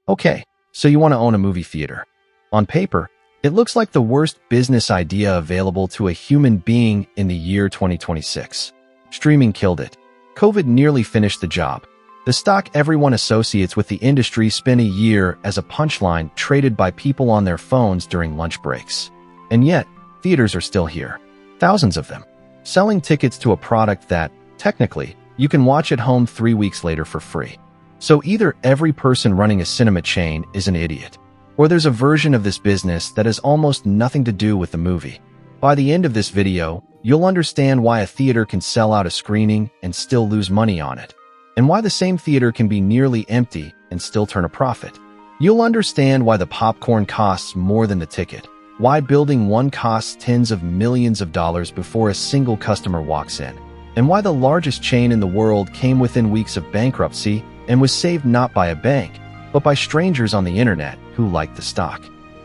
Okay, so you want to own a movie theater. On paper, it looks like the worst business idea available to a human being in the year 2026. Streaming killed it. COVID nearly finished the job. The stock everyone associates with the industry spent a year as a punchline traded by people on their phones during lunch breaks. And yet, theaters are still here. Thousands of them. Selling tickets to a product that, technically, you can watch at home 3 weeks later for free. So either every person running a cinema chain is an idiot, or there's a version of this business that has almost nothing to do with the movie. By the end of this video, you'll understand why a theater can sell out a screening and still lose money on it, and why the same theater can be nearly empty and still turn a profit. You'll understand why the popcorn costs more than the ticket, why building one costs tens of millions of dollars before a single customer walks in, and why the largest chain in the world came within weeks of bankruptcy and was saved not by a bank, but by strangers on the internet who liked the stock.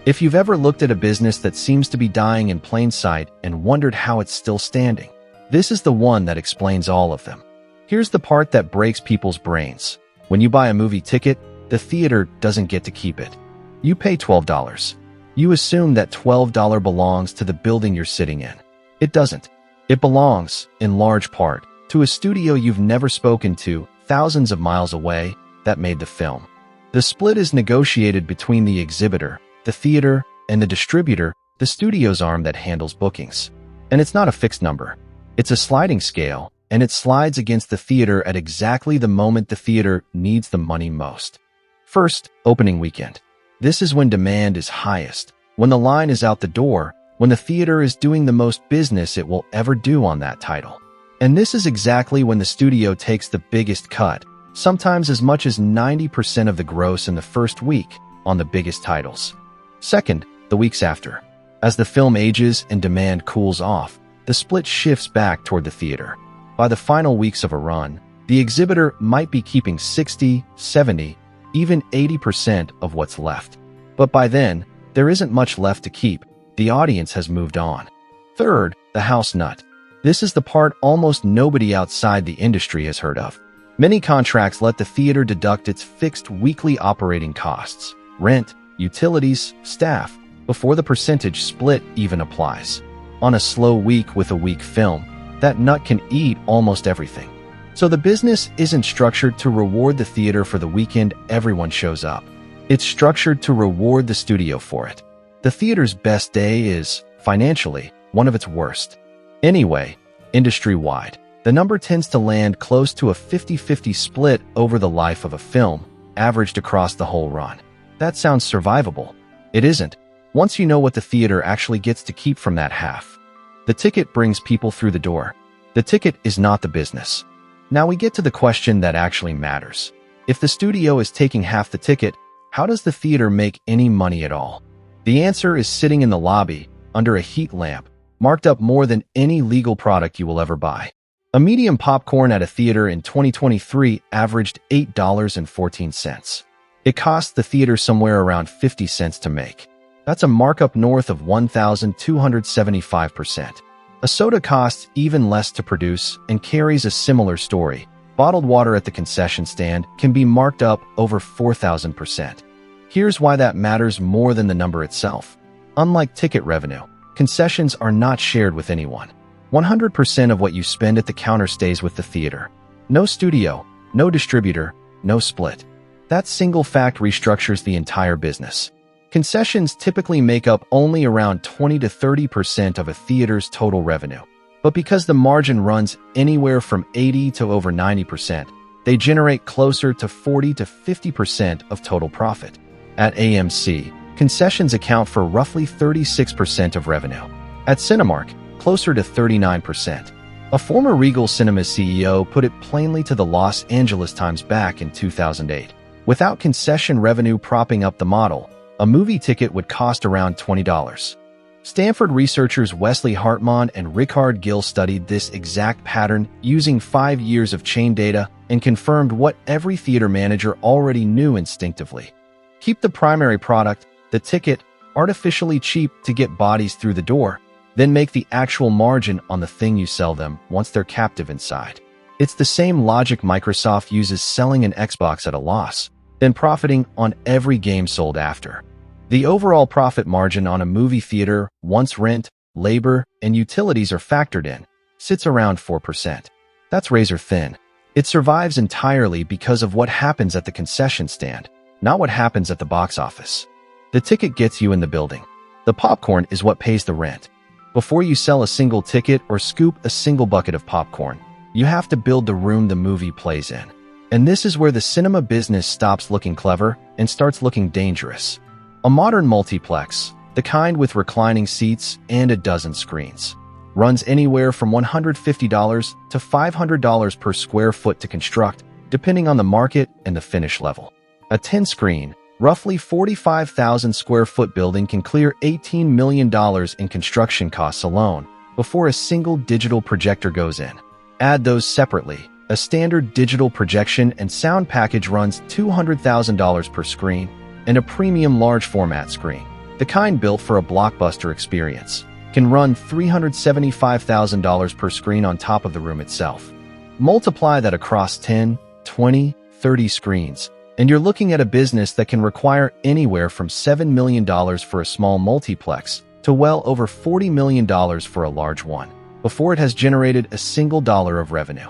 If you've ever looked at a business that seems to be dying in plain sight and wondered how it's still standing, this is the one that explains all of them. Here's the part that breaks people's brains. When you buy a movie ticket, the theater doesn't get to keep it. You pay $12. You assume that $12 belongs to the building you're sitting in. It doesn't. It belongs, in large part, to a studio you've never spoken to, thousands of miles away, that made the film. The split is negotiated between the exhibitor, the theater, and the distributor, the studio's arm that handles bookings. And it's not a fixed number. It's a sliding scale, and it slides against the theater at exactly the moment the theater needs the money most. First, opening weekend. This is when demand is highest, when the line is out the door, when the theater is doing the most business it will ever do on that title. And this is exactly when the studio takes the biggest cut, sometimes as much as 90% of the gross in the first week on the biggest titles. Second, the weeks after. As the film ages and demand cools off, the split shifts back toward the theater. By the final weeks of a run, the exhibitor might be keeping 60, 70, even 80% of what's left. But by then, there isn't much left to keep. The audience has moved on. Third, the house nut. This is the part almost nobody outside the industry has heard of. Many contracts let the theater deduct its fixed weekly operating costs, rent, utilities, staff, before the percentage split even applies. On a slow week with a weak film, that nut can eat almost everything. So the business isn't structured to reward the theater for the weekend everyone shows up. It's structured to reward the studio for it. The theater's best day is, financially, one of its worst. Anyway, industry-wide, the number tends to land close to a 50-50 split over the life of a film, averaged across the whole run. That sounds survivable. It isn't, once you know what the theater actually gets to keep from that half. The ticket brings people through the door. The ticket is not the business. Now we get to the question that actually matters. If the studio is taking half the ticket, how does the theater make any money at all? The answer is sitting in the lobby, under a heat lamp, marked up more than any legal product you will ever buy. A medium popcorn at a theater in 2023 averaged $8.14. It cost the theater somewhere around 50 cents to make. That's a markup north of 1,275%. A soda costs even less to produce and carries a similar story. Bottled water at the concession stand can be marked up over 4,000%. Here's why that matters more than the number itself. Unlike ticket revenue, concessions are not shared with anyone. 100% of what you spend at the counter stays with the theater. No studio, no distributor, no split. That single fact restructures the entire business. Concessions typically make up only around 20 to 30% of a theater's total revenue. But because the margin runs anywhere from 80 to over 90%, they generate closer to 40 to 50% of total profit. At AMC, concessions account for roughly 36% of revenue. At Cinemark, closer to 39%. A former Regal Cinemas CEO put it plainly to the Los Angeles Times back in 2008. Without concession revenue propping up the model, a movie ticket would cost around $20. Stanford researchers Wesley Hartman and Rickard Gill studied this exact pattern using 5 years of chain data and confirmed what every theater manager already knew instinctively. Keep the primary product, the ticket, artificially cheap to get bodies through the door, then make the actual margin on the thing you sell them once they're captive inside. It's the same logic Microsoft uses selling an Xbox at a loss. then profiting on every game sold after. The overall profit margin on a movie theater, once rent, labor, and utilities are factored in, sits around 4%. That's razor thin. It survives entirely because of what happens at the concession stand, not what happens at the box office. The ticket gets you in the building. The popcorn is what pays the rent. Before you sell a single ticket or scoop a single bucket of popcorn, you have to build the room the movie plays in. And this is where the cinema business stops looking clever and starts looking dangerous. A modern multiplex, the kind with reclining seats and a dozen screens, runs anywhere from $150 to $500 per square foot to construct, depending on the market and the finish level. A 10-screen, roughly 45,000 square foot building can clear $18 million in construction costs alone before a single digital projector goes in. Add those separately. A standard digital projection and sound package runs $200,000 per screen, and a premium large format screen, the kind built for a blockbuster experience, can run $375,000 per screen on top of the room itself. Multiply that across 10, 20, 30 screens, and you're looking at a business that can require anywhere from $7 million for a small multiplex to well over $40 million for a large one, before it has generated a single dollar of revenue.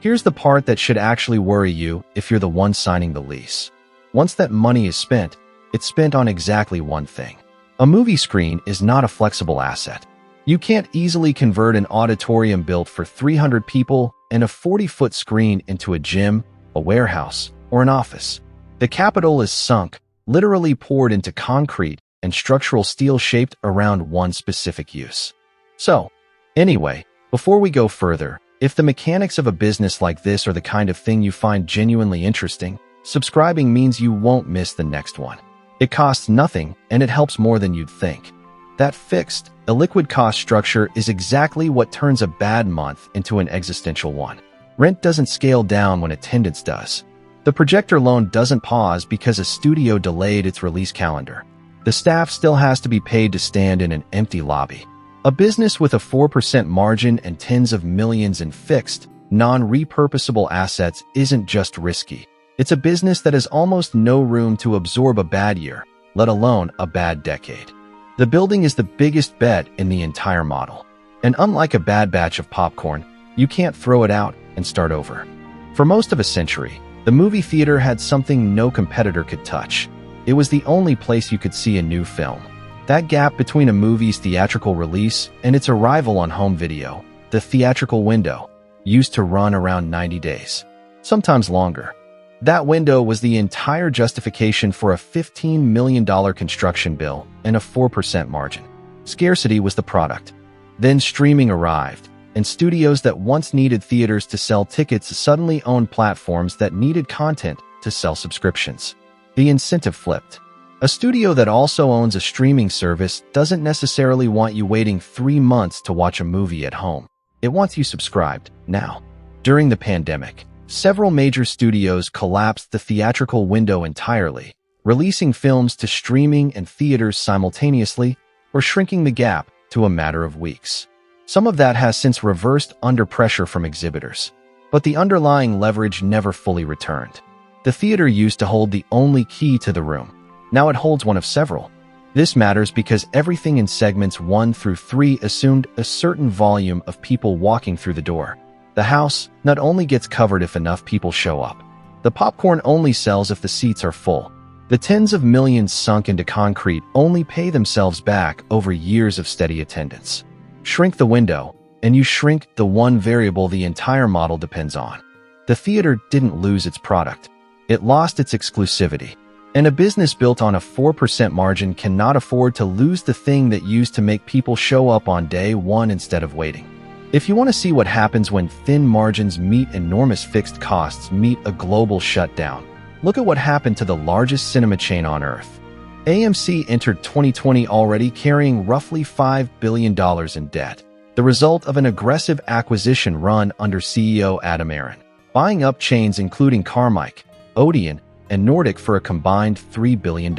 Here's the part that should actually worry you if you're the one signing the lease. Once that money is spent, it's spent on exactly one thing. A movie screen is not a flexible asset. You can't easily convert an auditorium built for 300 people and a 40-foot screen into a gym, a warehouse, or an office. The capital is sunk, literally poured into concrete and structural steel shaped around one specific use. So, anyway, before we go further, if the mechanics of a business like this are the kind of thing you find genuinely interesting, subscribing means you won't miss the next one. It costs nothing, and it helps more than you'd think. That fixed, illiquid cost structure is exactly what turns a bad month into an existential one. Rent doesn't scale down when attendance does. The projector loan doesn't pause because a studio delayed its release calendar. The staff still has to be paid to stand in an empty lobby. A business with a 4% margin and tens of millions in fixed, non-repurposable assets isn't just risky. It's a business that has almost no room to absorb a bad year, let alone a bad decade. The building is the biggest bet in the entire model. And unlike a bad batch of popcorn, you can't throw it out and start over. For most of a century, the movie theater had something no competitor could touch. It was the only place you could see a new film. That gap between a movie's theatrical release and its arrival on home video, the theatrical window, used to run around 90 days, sometimes longer. That window was the entire justification for a $15 million construction bill and a 4% margin. Scarcity was the product. Then streaming arrived, and studios that once needed theaters to sell tickets suddenly owned platforms that needed content to sell subscriptions. The incentive flipped. A studio that also owns a streaming service doesn't necessarily want you waiting 3 months to watch a movie at home. It wants you subscribed now. During the pandemic, several major studios collapsed the theatrical window entirely, releasing films to streaming and theaters simultaneously, or shrinking the gap to a matter of weeks. Some of that has since reversed under pressure from exhibitors, but the underlying leverage never fully returned. The theater used to hold the only key to the room. Now it holds one of several. This matters because everything in segments 1 through 3 assumed a certain volume of people walking through the door. The house not only gets covered if enough people show up. The popcorn only sells if the seats are full. The tens of millions sunk into concrete only pay themselves back over years of steady attendance. Shrink the window, and you shrink the one variable the entire model depends on. The theater didn't lose its product. It lost its exclusivity. And a business built on a 4% margin cannot afford to lose the thing that used to make people show up on day one instead of waiting. If you want to see what happens when thin margins meet enormous fixed costs meet a global shutdown, look at what happened to the largest cinema chain on earth. AMC entered 2020 already carrying roughly $5 billion in debt, the result of an aggressive acquisition run under CEO Adam Aron, buying up chains including Carmike, Odeon, and Nordic for a combined $3 billion.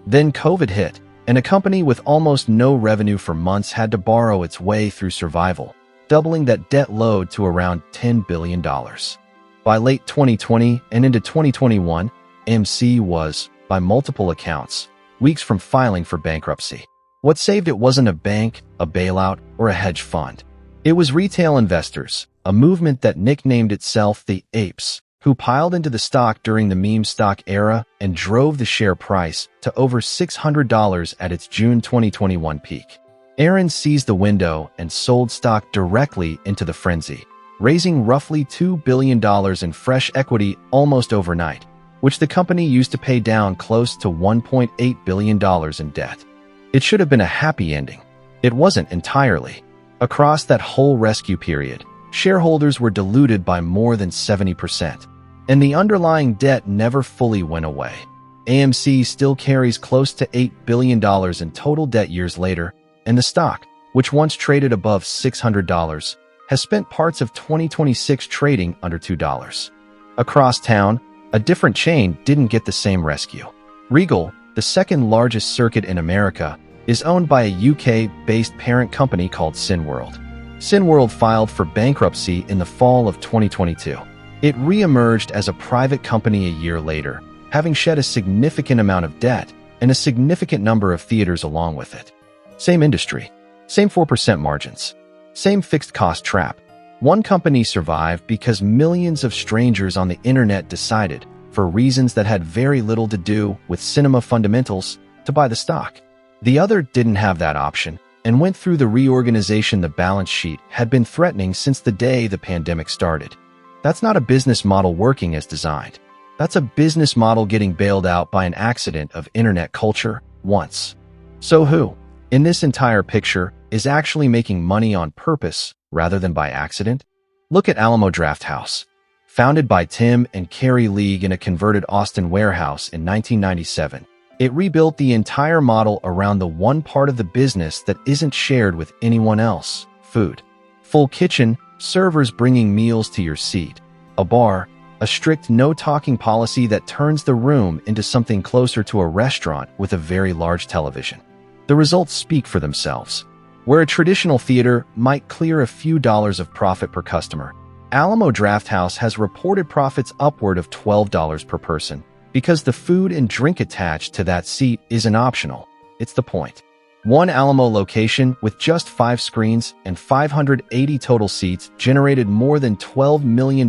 Then COVID hit, and a company with almost no revenue for months had to borrow its way through survival, doubling that debt load to around $10 billion. By late 2020 and into 2021, AMC was, by multiple accounts, weeks from filing for bankruptcy. What saved it wasn't a bank, a bailout, or a hedge fund. It was retail investors, a movement that nicknamed itself the Apes, who piled into the stock during the meme stock era and drove the share price to over $600 at its June 2021 peak. Aaron seized the window and sold stock directly into the frenzy, raising roughly $2 billion in fresh equity almost overnight, which the company used to pay down close to $1.8 billion in debt. It should have been a happy ending. It wasn't entirely. Across that whole rescue period, shareholders were diluted by more than 70%, and the underlying debt never fully went away. AMC still carries close to $8 billion in total debt years later, and the stock, which once traded above $600, has spent parts of 2026 trading under $2. Across town, a different chain didn't get the same rescue. Regal, the second largest circuit in America, is owned by a UK-based parent company called Cineworld. Cineworld filed for bankruptcy in the fall of 2022. It re-emerged as a private company a year later, having shed a significant amount of debt and a significant number of theaters along with it. Same industry, same 4% margins, same fixed cost trap. One company survived because millions of strangers on the internet decided, for reasons that had very little to do with cinema fundamentals, to buy the stock. The other didn't have that option and went through the reorganization the balance sheet had been threatening since the day the pandemic started. That's not a business model working as designed. That's a business model getting bailed out by an accident of internet culture once. So who, in this entire picture, is actually making money on purpose rather than by accident? Look at Alamo Drafthouse. Founded by Tim and Carrie League in a converted Austin warehouse in 1997, it rebuilt the entire model around the one part of the business that isn't shared with anyone else: food. Full kitchen, servers bringing meals to your seat. A bar, a strict no-talking policy that turns the room into something closer to a restaurant with a very large television. The results speak for themselves. Where a traditional theater might clear a few dollars of profit per customer, Alamo Drafthouse has reported profits upward of $12 per person, because the food and drink attached to that seat isn't optional. It's the point. One Alamo location with just 5 screens and 580 total seats generated more than $12 million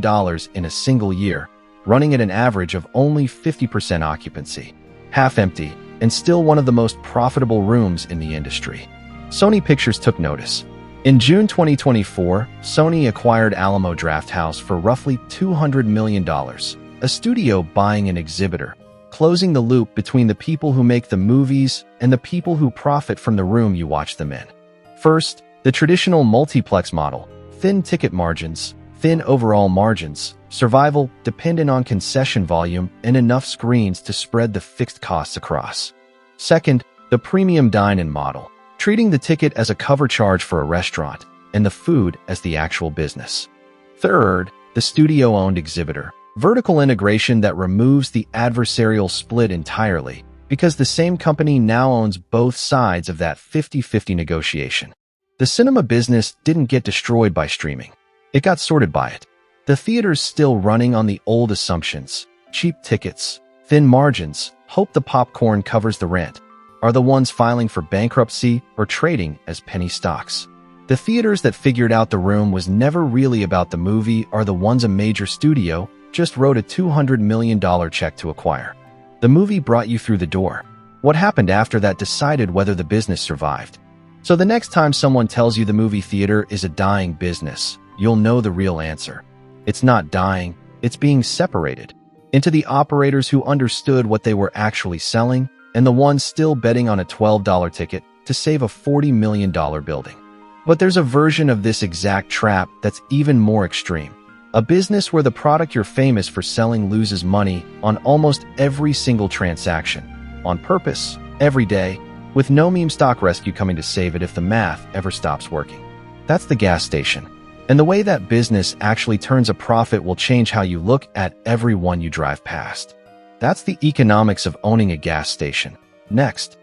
in a single year, running at an average of only 50% occupancy. Half empty, and still one of the most profitable rooms in the industry. Sony Pictures took notice. In June 2024, Sony acquired Alamo Drafthouse for roughly $200 million, a studio buying an exhibitor, closing the loop between the people who make the movies and the people who profit from the room you watch them in. First, the traditional multiplex model: thin ticket margins, thin overall margins, survival dependent on concession volume and enough screens to spread the fixed costs across. Second, the premium dine-in model, treating the ticket as a cover charge for a restaurant and the food as the actual business. Third, the studio-owned exhibitor, vertical integration that removes the adversarial split entirely, because the same company now owns both sides of that 50-50 negotiation. The cinema business didn't get destroyed by streaming. It got sorted by it. The theater's still running on the old assumptions: cheap tickets, thin margins, hope the popcorn covers the rent, are the ones filing for bankruptcy or trading as penny stocks. The theaters that figured out the room was never really about the movie are the ones a major studio just wrote a $200 million check to acquire. The movie brought you through the door. What happened after that decided whether the business survived. So the next time someone tells you the movie theater is a dying business, you'll know the real answer. It's not dying, it's being separated into the operators who understood what they were actually selling and the ones still betting on a $12 ticket to save a $40 million building. But there's a version of this exact trap that's even more extreme. A business where the product you're famous for selling loses money on almost every single transaction, on purpose, every day, with no meme stock rescue coming to save it if the math ever stops working. That's the gas station. And the way that business actually turns a profit will change how you look at every one you drive past. That's the economics of owning a gas station. Next.